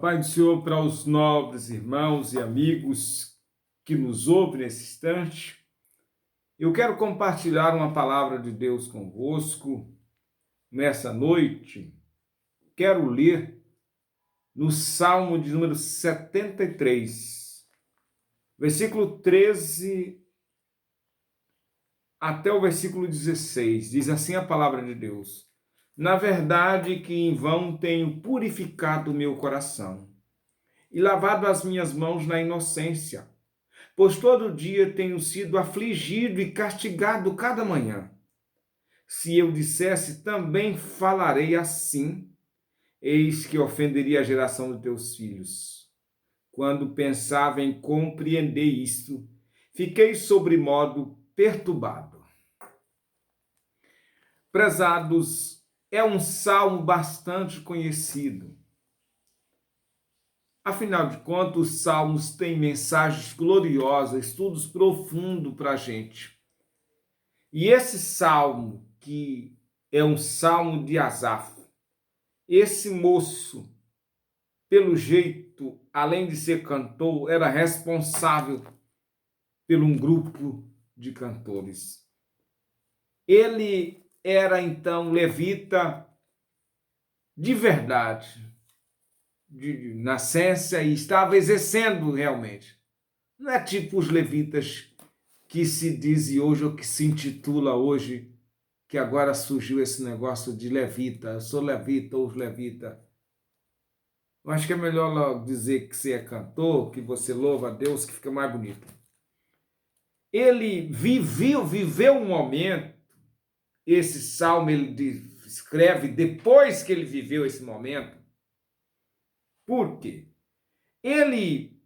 Paz do Senhor para os nobres irmãos e amigos que nos ouvem nesse instante. Eu quero compartilhar uma palavra de Deus convosco nessa noite. Quero ler no Salmo de número 73, versículo 13 até o versículo 16. Diz assim a palavra de Deus: Na verdade que em vão tenho purificado o meu coração e lavado as minhas mãos na inocência, pois todo dia tenho sido afligido e castigado cada manhã. Se eu dissesse, também falarei assim, eis que ofenderia a geração dos teus filhos. Quando pensava em compreender isto, fiquei sobremodo perturbado. Prezados, é um salmo bastante conhecido. Afinal de contas, os salmos têm mensagens gloriosas, estudos profundos para a gente. E esse salmo, que é um salmo de Asaf, esse moço, pelo jeito, além de ser cantor, era responsável por um grupo de cantores. Ele era, então, levita de verdade, de nascença, e estava exercendo realmente. Não é tipo os levitas que se dizem hoje, ou que se intitula hoje, que agora surgiu esse negócio de levita, eu sou levita ou levita. Eu acho que é melhor logo dizer que você é cantor, que você louva a Deus, que fica mais bonito. Ele viveu um momento, esse salmo ele escreve depois que ele viveu esse momento. Por quê? Ele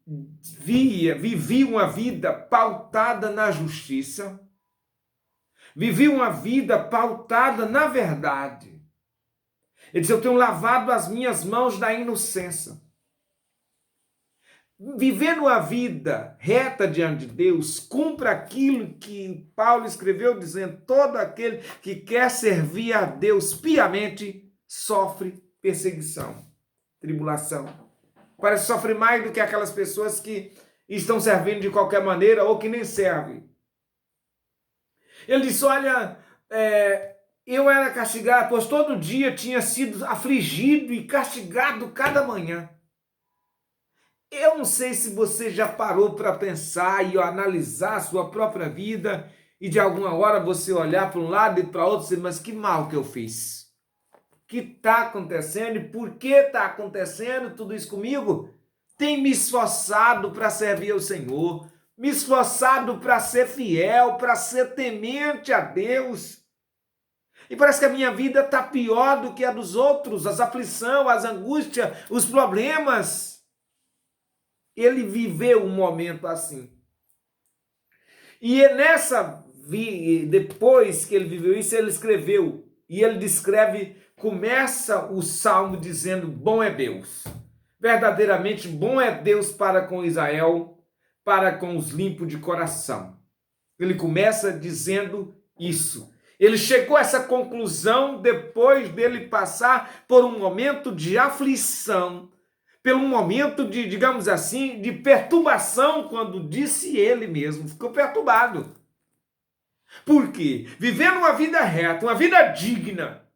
vivia uma vida pautada na justiça, vivia uma vida pautada na verdade. Ele diz, eu tenho lavado as minhas mãos da inocência. Vivendo a vida reta diante de Deus, cumpra aquilo que Paulo escreveu, dizendo, todo aquele que quer servir a Deus piamente sofre perseguição, tribulação. Parece que sofre mais do que aquelas pessoas que estão servindo de qualquer maneira ou que nem servem. Ele disse, olha, eu era castigado, pois todo dia tinha sido afligido e castigado cada manhã. Eu não sei se você já parou para pensar e analisar a sua própria vida e de alguma hora você olhar para um lado e para outro e dizer, mas que mal que eu fiz? O que está acontecendo e por que está acontecendo tudo isso comigo? Tenho me esforçado para servir ao Senhor, me esforçado para ser fiel, para ser temente a Deus. E parece que a minha vida está pior do que a dos outros, as aflições, as angústias, os problemas. Ele viveu um momento assim. E depois que ele viveu isso, ele escreveu, e ele descreve, começa o salmo dizendo, bom é Deus. Verdadeiramente bom é Deus para com Israel, para com os limpos de coração. Ele começa dizendo isso. Ele chegou a essa conclusão depois dele passar por um momento de aflição, pelo momento de, digamos assim, de perturbação, quando disse ele mesmo, ficou perturbado. Por quê? Vivendo uma vida reta, uma vida digna,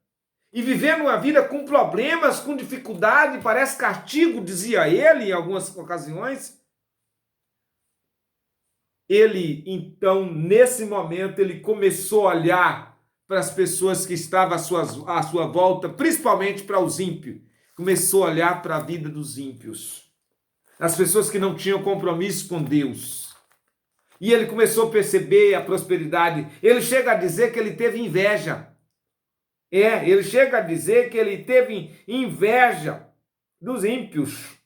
e vivendo uma vida com problemas, com dificuldade, parece castigo, dizia ele em algumas ocasiões. Ele, então, nesse momento, ele começou a olhar para as pessoas que estavam à sua volta, principalmente para os ímpios. Começou a olhar para a vida dos ímpios, as pessoas que não tinham compromisso com Deus. E ele começou a perceber a prosperidade. Ele chega a dizer que ele teve inveja. Ele chega a dizer que ele teve inveja dos ímpios.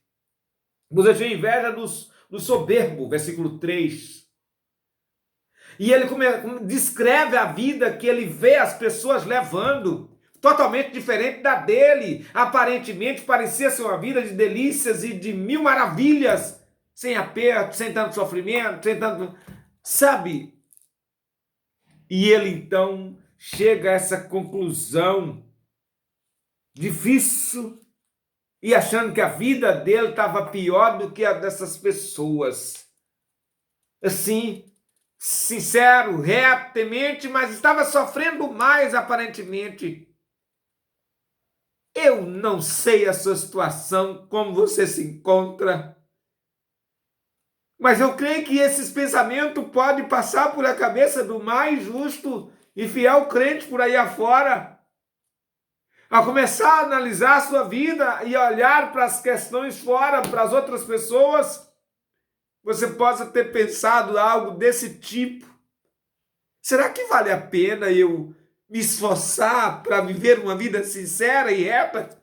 Você tinha inveja dos soberbos, versículo 3. E ele descreve a vida que ele vê as pessoas levando, totalmente diferente da dele. Aparentemente parecia ser uma vida de delícias e de mil maravilhas, sem aperto, sem tanto sofrimento, sem tanto... Sabe? E ele então chega a essa conclusão difícil e achando que a vida dele estava pior do que a dessas pessoas. Assim, sincero, reto, temente, mas estava sofrendo mais aparentemente. Eu não sei a sua situação, como você se encontra, mas eu creio que esses pensamentos podem passar por a cabeça do mais justo e fiel crente por aí afora, a começar a analisar a sua vida e olhar para as questões fora, para as outras pessoas. Você possa ter pensado algo desse tipo. Será que vale a pena eu me esforçar para viver uma vida sincera e reta?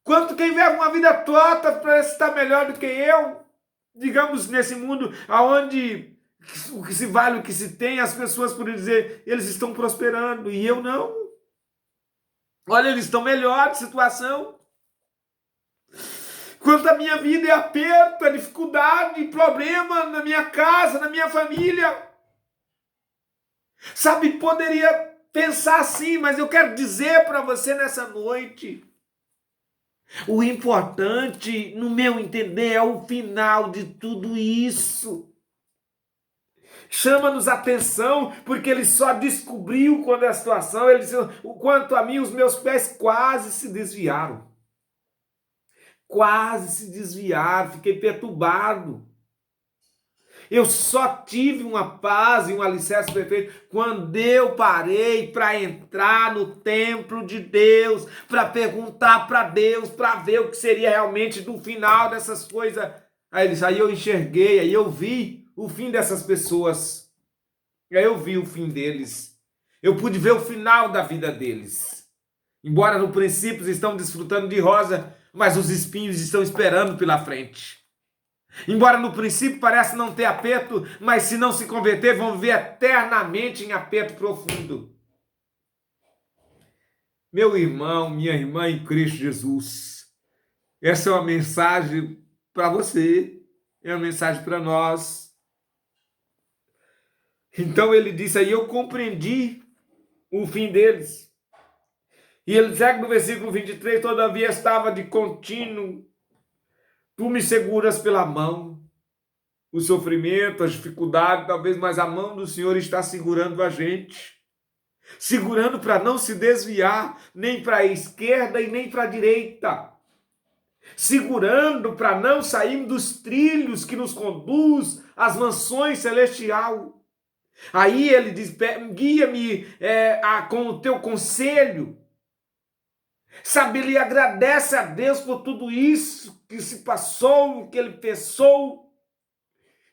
Quanto quem vive uma vida torta parece estar melhor do que eu. Digamos, nesse mundo onde o que se vale, o que se tem, as pessoas podem dizer, eles estão prosperando e eu não. Olha, eles estão melhor de situação. Quanto a minha vida é aperto, é dificuldade, problema na minha casa, na minha família. Sabe, poderia pensar assim, mas eu quero dizer para você nessa noite, o importante, no meu entender, é o final de tudo isso. Chama-nos atenção, porque ele só descobriu quando a situação, ele disse, quanto a mim, os meus pés quase se desviaram. Quase se desviaram, fiquei perturbado. Eu só tive uma paz e um alicerce perfeito quando eu parei para entrar no templo de Deus, para perguntar para Deus, para ver o que seria realmente do final dessas coisas. Aí eu enxerguei, aí eu vi o fim dessas pessoas. Aí eu vi o fim deles. Eu pude ver o final da vida deles. Embora no princípio estão desfrutando de rosa, mas os espinhos estão esperando pela frente. Embora no princípio pareça não ter aperto, mas se não se converter, vão viver eternamente em aperto profundo. Meu irmão, minha irmã em Cristo Jesus, essa é uma mensagem para você, é uma mensagem para nós. Então ele disse aí, eu compreendi o fim deles. E ele segue no versículo 23, todavia estava de contínuo, tu me seguras pela mão. O sofrimento, as dificuldades, talvez, mas a mão do Senhor está segurando a gente. Segurando para não se desviar, nem para a esquerda e nem para a direita. Segurando para não sair dos trilhos que nos conduz às mansões celestiais. Aí ele diz, guia-me com o teu conselho. Sabe, ele agradece a Deus por tudo isso que se passou, que ele pensou.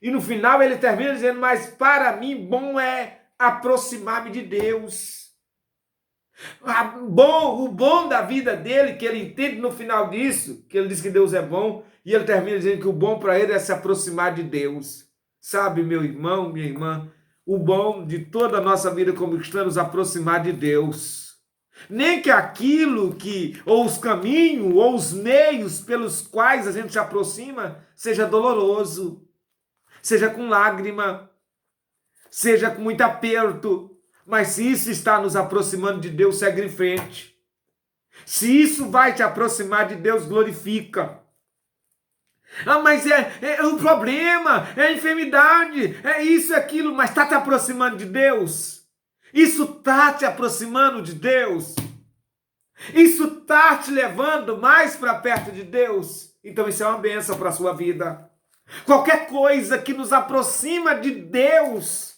E no final ele termina dizendo, mas para mim bom é aproximar-me de Deus. O bom da vida dele, que ele entende no final disso, que ele diz que Deus é bom, e ele termina dizendo que o bom para ele é se aproximar de Deus. Sabe, meu irmão, minha irmã, o bom de toda a nossa vida como cristãos é nos aproximar de Deus. Nem que aquilo que, ou os caminhos, ou os meios pelos quais a gente se aproxima, seja doloroso, seja com lágrima, seja com muito aperto, mas se isso está nos aproximando de Deus, segue em frente. Se isso vai te aproximar de Deus, glorifica. Ah, mas é um problema, é a enfermidade, é isso, é aquilo, mas está te aproximando de Deus? Isso está te aproximando de Deus? Isso está te levando mais para perto de Deus? Então isso é uma bênção para a sua vida. Qualquer coisa que nos aproxima de Deus,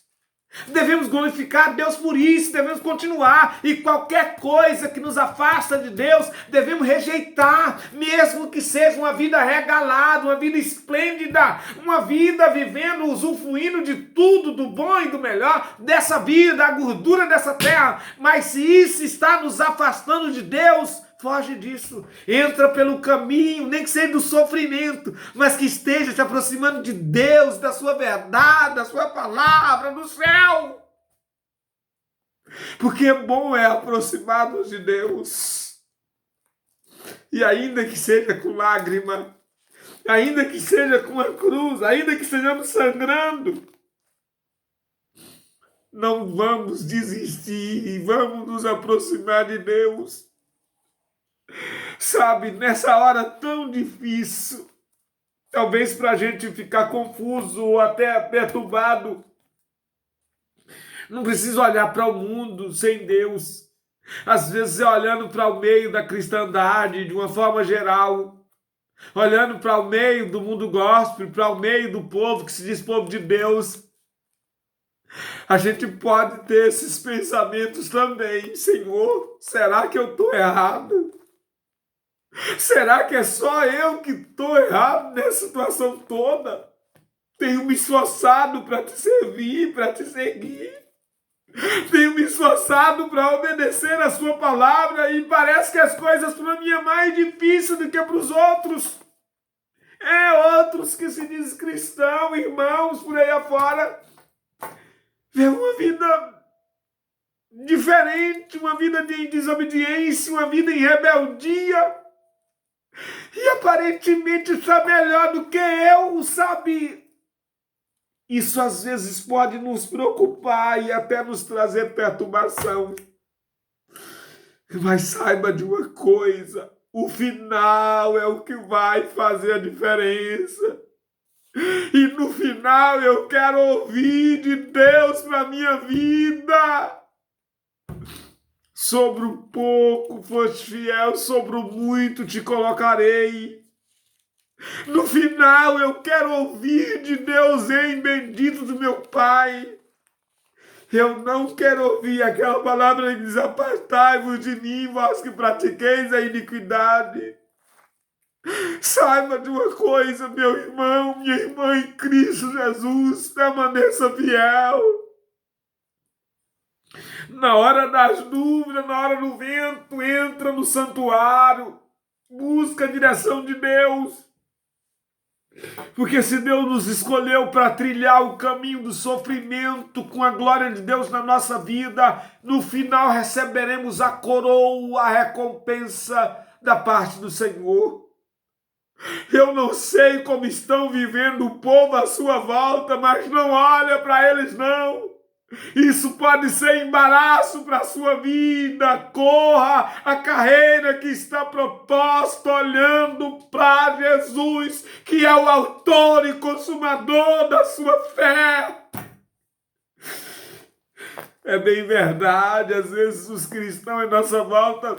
devemos glorificar Deus por isso, devemos continuar. E qualquer coisa que nos afasta de Deus, devemos rejeitar, mesmo que seja uma vida regalada, uma vida esplêndida, uma vida vivendo, usufruindo de tudo, do bom e do melhor dessa vida, da gordura dessa terra. Mas se isso está nos afastando de Deus, foge disso, entra pelo caminho, nem que seja do sofrimento, mas que esteja se aproximando de Deus, da sua verdade, da sua palavra, do céu. Porque bom é aproximar-nos de Deus. E ainda que seja com lágrima, ainda que seja com a cruz, ainda que estejamos sangrando, não vamos desistir e vamos nos aproximar de Deus. Sabe, nessa hora tão difícil, talvez para a gente ficar confuso ou até perturbado, não precisa olhar para o mundo sem Deus. Às vezes é olhando para o meio da cristandade de uma forma geral, olhando para o meio do mundo gospel, para o meio do povo que se diz povo de Deus. A gente pode ter esses pensamentos também. Senhor, será que eu estou errado? Será que é só eu que estou errado nessa situação toda? Tenho me esforçado para te servir, para te seguir. Tenho me esforçado para obedecer a sua palavra e parece que as coisas para mim é mais difícil do que para os outros. Outros que se dizem cristãos, irmãos, por aí afora, vê uma vida diferente, uma vida de desobediência, uma vida em rebeldia. E aparentemente está melhor do que eu, sabe? Isso às vezes pode nos preocupar e até nos trazer perturbação. Mas saiba de uma coisa, o final é o que vai fazer a diferença. E no final eu quero ouvir de Deus para a minha vida. Sobre o pouco foste fiel, sobre o muito te colocarei. No final eu quero ouvir de Deus, em bendito do meu Pai. Eu não quero ouvir aquela palavra que diz: apartai-vos de mim, vós que pratiqueis a iniquidade. Saiba de uma coisa, meu irmão, minha irmã em Cristo Jesus, permaneça fiel. Na hora das dúvidas, na hora do vento, entra no santuário, busca a direção de Deus. Porque se Deus nos escolheu para trilhar o caminho do sofrimento com a glória de Deus na nossa vida, no final receberemos a coroa, a recompensa da parte do Senhor. Eu não sei como estão vivendo o povo à sua volta, mas não olha para eles não. Isso pode ser embaraço para a sua vida. Corra a carreira que está proposta olhando para Jesus, que é o autor e consumador da sua fé. É bem verdade, às vezes os cristãos à nossa volta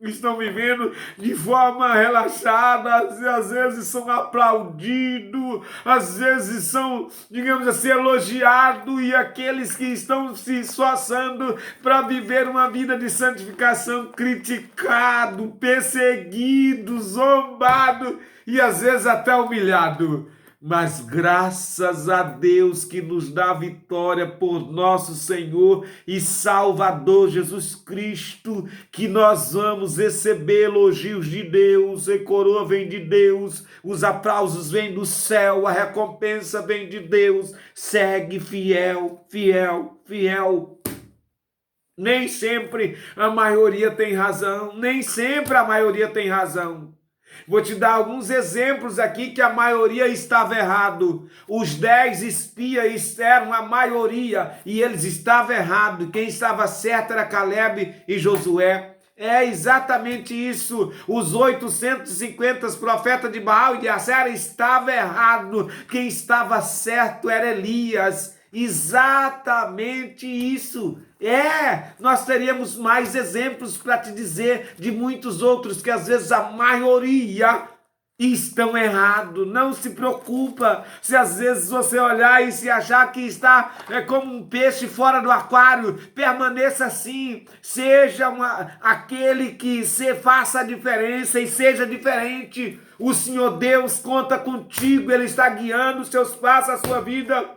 estão vivendo de forma relaxada, às vezes são aplaudidos, às vezes são, digamos assim, elogiados, e aqueles que estão se esforçando para viver uma vida de santificação, criticado, perseguido, zombado e às vezes até humilhado. Mas graças a Deus que nos dá vitória por nosso Senhor e Salvador Jesus Cristo, que nós vamos receber elogios de Deus, a coroa vem de Deus, os aplausos vêm do céu, a recompensa vem de Deus. Segue fiel, fiel, fiel. Nem sempre a maioria tem razão, nem sempre a maioria tem razão. Vou te dar alguns exemplos aqui que a maioria estava errado. Os 10 espias eram a maioria e eles estavam errados. Quem estava certo era Caleb e Josué. É exatamente isso. Os 850 profetas de Baal e de Acera estavam errados. Quem estava certo era Elias. Exatamente isso. Nós teríamos mais exemplos para te dizer de muitos outros que às vezes a maioria estão errados. Não se preocupa se às vezes você olhar e se achar que está como um peixe fora do aquário. Permaneça assim. Seja aquele que faça a diferença e seja diferente. O Senhor Deus conta contigo. Ele está guiando os seus passos, a sua vida.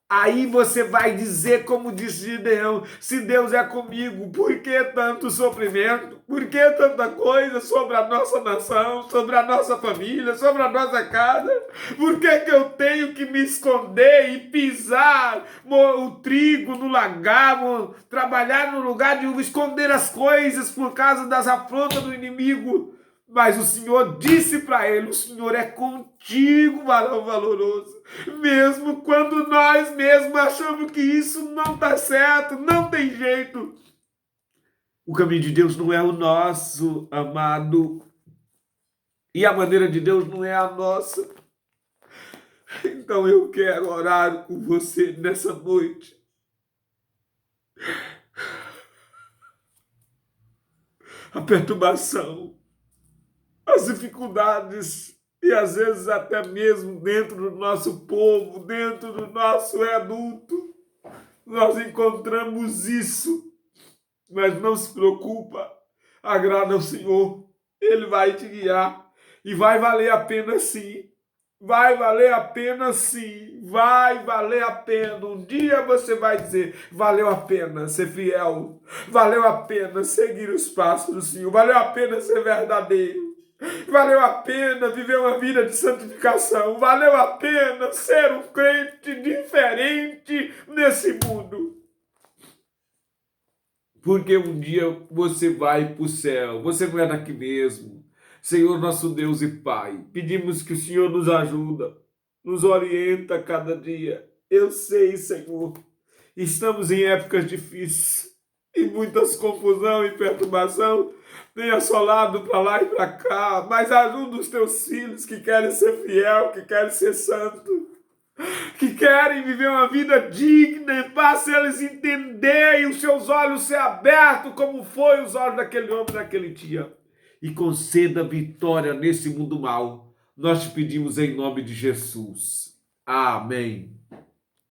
Aí você vai dizer, como disse Gideão: se Deus é comigo, por que tanto sofrimento? Por que tanta coisa sobre a nossa nação, sobre a nossa família, sobre a nossa casa? Por que eu tenho que me esconder e pisar o trigo no lagar, trabalhar no lugar de esconder as coisas por causa das afrontas do inimigo? Mas o Senhor disse para ele: o Senhor é contigo, varão valoroso. Mesmo quando nós mesmos achamos que isso não está certo, não tem jeito. O caminho de Deus não é o nosso, amado. E a maneira de Deus não é a nossa. Então eu quero orar com você nessa noite. A perturbação, as dificuldades e às vezes até mesmo dentro do nosso povo, dentro do nosso adulto, nós encontramos isso. Mas não se preocupa, agrada ao Senhor, Ele vai te guiar e vai valer a pena sim. Vai valer a pena sim, vai valer a pena. Um dia você vai dizer, valeu a pena ser fiel, valeu a pena seguir os passos do Senhor, valeu a pena ser verdadeiro, valeu a pena viver uma vida de santificação, valeu a pena ser um crente diferente nesse mundo. Porque um dia você vai para o céu, você não é daqui mesmo. Senhor, nosso Deus e Pai, pedimos que o Senhor nos ajuda, nos orienta a cada dia. Eu sei, Senhor, estamos em épocas difíceis e muitas confusão e perturbação tem assolado para lá e para cá, mas ajuda os teus filhos que querem ser fiel, que querem ser santo, que querem viver uma vida digna, faça eles entenderem, os seus olhos ser abertos, como foi os olhos daquele homem naquele dia. E conceda vitória nesse mundo mal. Nós te pedimos em nome de Jesus. Amém.